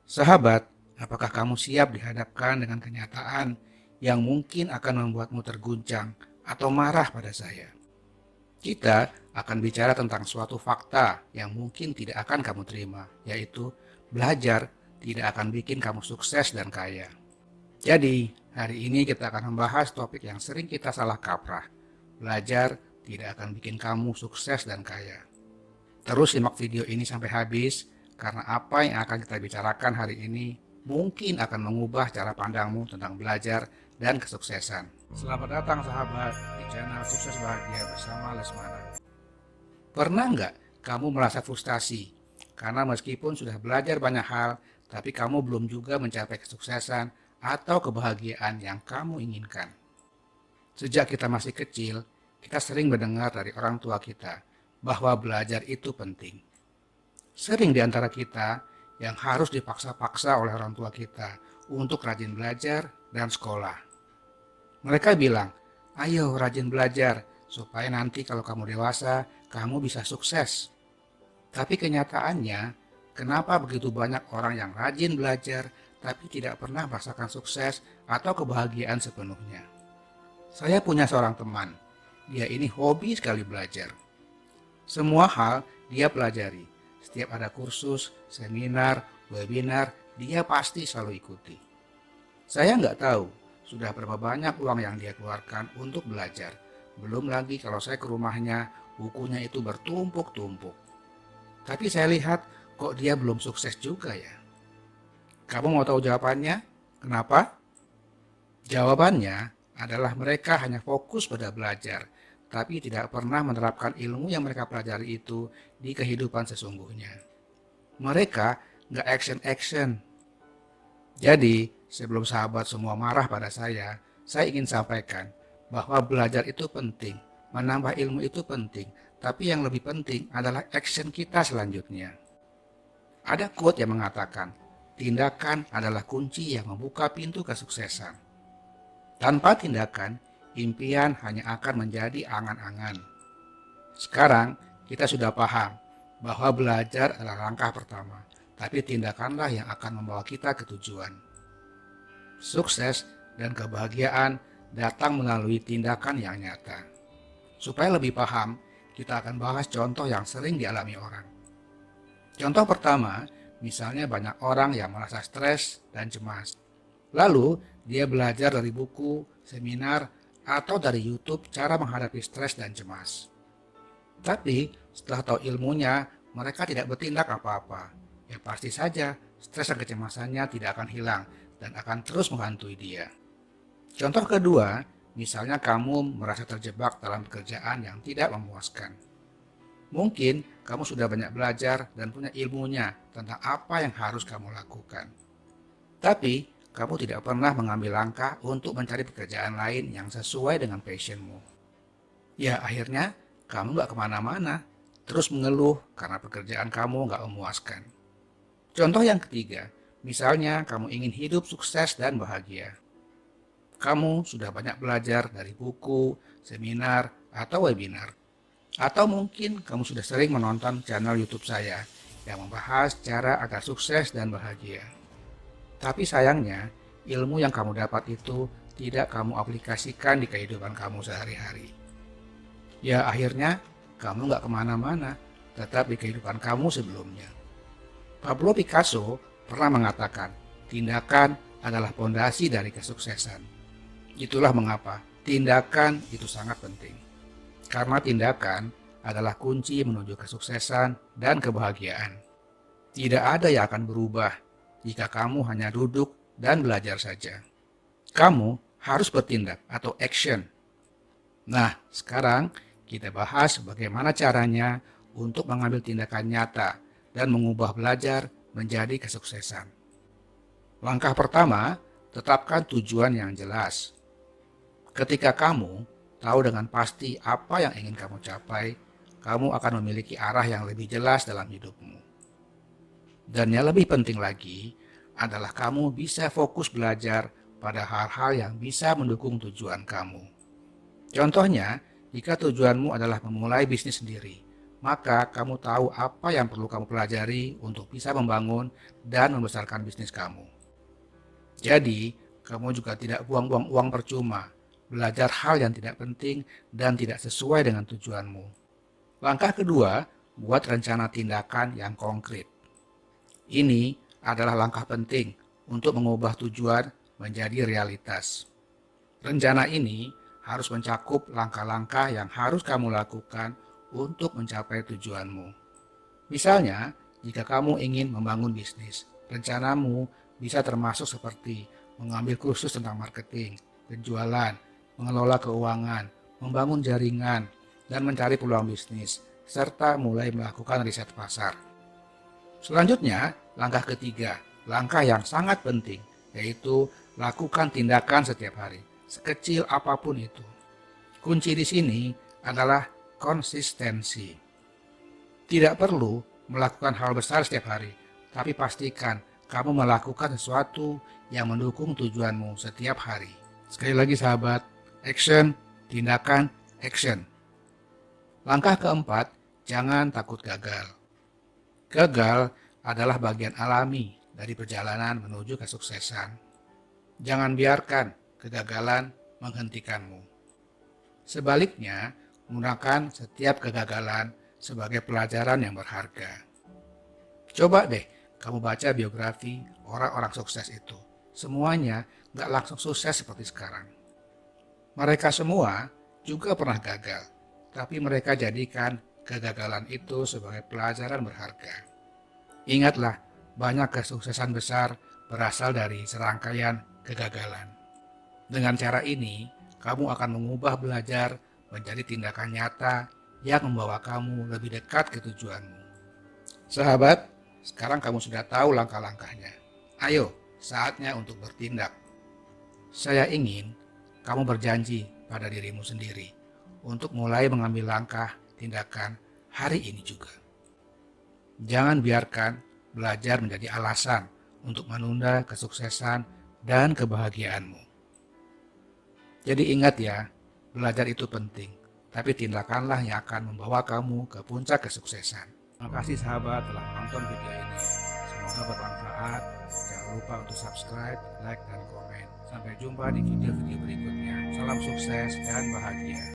Sahabat, apakah kamu siap dihadapkan dengan kenyataan yang mungkin akan membuatmu terguncang atau marah pada saya? Kita akan bicara tentang suatu fakta yang mungkin tidak akan kamu terima, yaitu belajar tidak akan bikin kamu sukses dan kaya. Jadi, hari ini kita akan membahas topik yang sering kita salah kaprah. Belajar tidak akan bikin kamu sukses dan kaya. Terus simak video ini sampai habis, karena apa yang akan kita bicarakan hari ini mungkin akan mengubah cara pandangmu tentang belajar dan kesuksesan. Selamat datang sahabat di channel Sukses Bahagia bersama Lesmana. Pernah nggak kamu merasa frustasi karena meskipun sudah belajar banyak hal, tapi kamu belum juga mencapai kesuksesan atau kebahagiaan yang kamu inginkan? Sejak kita masih kecil, kita sering mendengar dari orang tua kita bahwa belajar itu penting. Sering di antara kita yang harus dipaksa-paksa oleh orang tua kita untuk rajin belajar dan sekolah. Mereka bilang, ayo rajin belajar supaya nanti kalau kamu dewasa, kamu bisa sukses. Tapi kenyataannya, kenapa begitu banyak orang yang rajin belajar tapi tidak pernah merasakan sukses atau kebahagiaan sepenuhnya? Saya punya seorang teman, dia ini hobi sekali belajar. Semua hal dia pelajari. Setiap ada kursus, seminar, webinar, dia pasti selalu ikuti. Saya nggak tahu sudah berapa banyak uang yang dia keluarkan untuk belajar. Belum lagi kalau saya ke rumahnya, bukunya itu bertumpuk-tumpuk. Tapi saya lihat kok dia belum sukses juga ya. Kamu mau tahu jawabannya? Kenapa? Jawabannya adalah mereka hanya fokus pada belajar, tapi tidak pernah menerapkan ilmu yang mereka pelajari itu di kehidupan sesungguhnya. Mereka nggak action-action. Jadi, sebelum sahabat semua marah pada saya ingin sampaikan bahwa belajar itu penting, menambah ilmu itu penting, tapi yang lebih penting adalah action kita selanjutnya. Ada quote yang mengatakan, tindakan adalah kunci yang membuka pintu kesuksesan. Tanpa tindakan, impian hanya akan menjadi angan-angan. Sekarang kita sudah paham bahwa belajar adalah langkah pertama, tapi tindakanlah yang akan membawa kita ke tujuan. Sukses dan kebahagiaan datang melalui tindakan yang nyata. Supaya lebih paham, kita akan bahas contoh yang sering dialami orang. Contoh pertama, misalnya banyak orang yang merasa stres dan cemas. Lalu, dia belajar dari buku, seminar, atau dari YouTube cara menghadapi stres dan cemas. Tapi setelah tahu ilmunya, mereka tidak bertindak apa-apa. Ya pasti saja, stres dan kecemasannya tidak akan hilang dan akan terus menghantui dia. Contoh kedua, misalnya kamu merasa terjebak dalam pekerjaan yang tidak memuaskan. Mungkin kamu sudah banyak belajar dan punya ilmunya tentang apa yang harus kamu lakukan. Tapi kamu tidak pernah mengambil langkah untuk mencari pekerjaan lain yang sesuai dengan passionmu. Ya akhirnya kamu gak kemana-mana, terus mengeluh karena pekerjaan kamu gak memuaskan. Contoh yang ketiga, misalnya kamu ingin hidup sukses dan bahagia. Kamu sudah banyak belajar dari buku, seminar, atau webinar. Atau mungkin kamu sudah sering menonton channel YouTube saya yang membahas cara agar sukses dan bahagia. Tapi sayangnya, ilmu yang kamu dapat itu tidak kamu aplikasikan di kehidupan kamu sehari-hari. Ya akhirnya, kamu nggak kemana-mana, tetap di kehidupan kamu sebelumnya. Pablo Picasso pernah mengatakan, tindakan adalah pondasi dari kesuksesan. Itulah mengapa tindakan itu sangat penting. Karena tindakan adalah kunci menuju kesuksesan dan kebahagiaan. Tidak ada yang akan berubah jika kamu hanya duduk dan belajar saja. Kamu harus bertindak atau action. Nah, sekarang kita bahas bagaimana caranya untuk mengambil tindakan nyata dan mengubah belajar menjadi kesuksesan. Langkah pertama, tetapkan tujuan yang jelas. Ketika kamu tahu dengan pasti apa yang ingin kamu capai, kamu akan memiliki arah yang lebih jelas dalam hidupmu. Dan yang lebih penting lagi adalah kamu bisa fokus belajar pada hal-hal yang bisa mendukung tujuan kamu. Contohnya, jika tujuanmu adalah memulai bisnis sendiri, maka kamu tahu apa yang perlu kamu pelajari untuk bisa membangun dan membesarkan bisnis kamu. Jadi, kamu juga tidak buang-buang uang percuma, belajar hal yang tidak penting dan tidak sesuai dengan tujuanmu. Langkah kedua, buat rencana tindakan yang konkret. Ini adalah langkah penting untuk mengubah tujuan menjadi realitas. Rencana ini harus mencakup langkah-langkah yang harus kamu lakukan untuk mencapai tujuanmu. Misalnya, jika kamu ingin membangun bisnis, rencanamu bisa termasuk seperti mengambil kursus tentang marketing, penjualan, mengelola keuangan, membangun jaringan, dan mencari peluang bisnis, serta mulai melakukan riset pasar. Selanjutnya, langkah ketiga, langkah yang sangat penting, yaitu lakukan tindakan setiap hari, sekecil apapun itu. Kunci di sini adalah konsistensi. Tidak perlu melakukan hal besar setiap hari, tapi pastikan kamu melakukan sesuatu yang mendukung tujuanmu setiap hari. Sekali lagi sahabat, action, tindakan, action. Langkah keempat, jangan takut gagal. Gagal adalah bagian alami dari perjalanan menuju kesuksesan. Jangan biarkan kegagalan menghentikanmu. Sebaliknya, gunakan setiap kegagalan sebagai pelajaran yang berharga. Coba deh kamu baca biografi orang-orang sukses itu. Semuanya gak langsung sukses seperti sekarang. Mereka semua juga pernah gagal, tapi mereka jadikan kegagalan itu sebagai pelajaran berharga. Ingatlah, banyak kesuksesan besar berasal dari serangkaian kegagalan. Dengan cara ini, kamu akan mengubah belajar menjadi tindakan nyata yang membawa kamu lebih dekat ke tujuanmu. Sahabat, sekarang kamu sudah tahu langkah-langkahnya. Ayo, saatnya untuk bertindak. Saya ingin kamu berjanji pada dirimu sendiri untuk mulai mengambil langkah tindakan hari ini juga. Jangan biarkan belajar menjadi alasan untuk menunda kesuksesan dan kebahagiaanmu. Jadi ingat ya, belajar itu penting, tapi tindakanlah yang akan membawa kamu ke puncak kesuksesan. Terima kasih sahabat telah menonton video ini. Semoga bermanfaat. Jangan lupa untuk subscribe, like, dan komen. Sampai jumpa di video-video berikutnya. Salam sukses dan bahagia.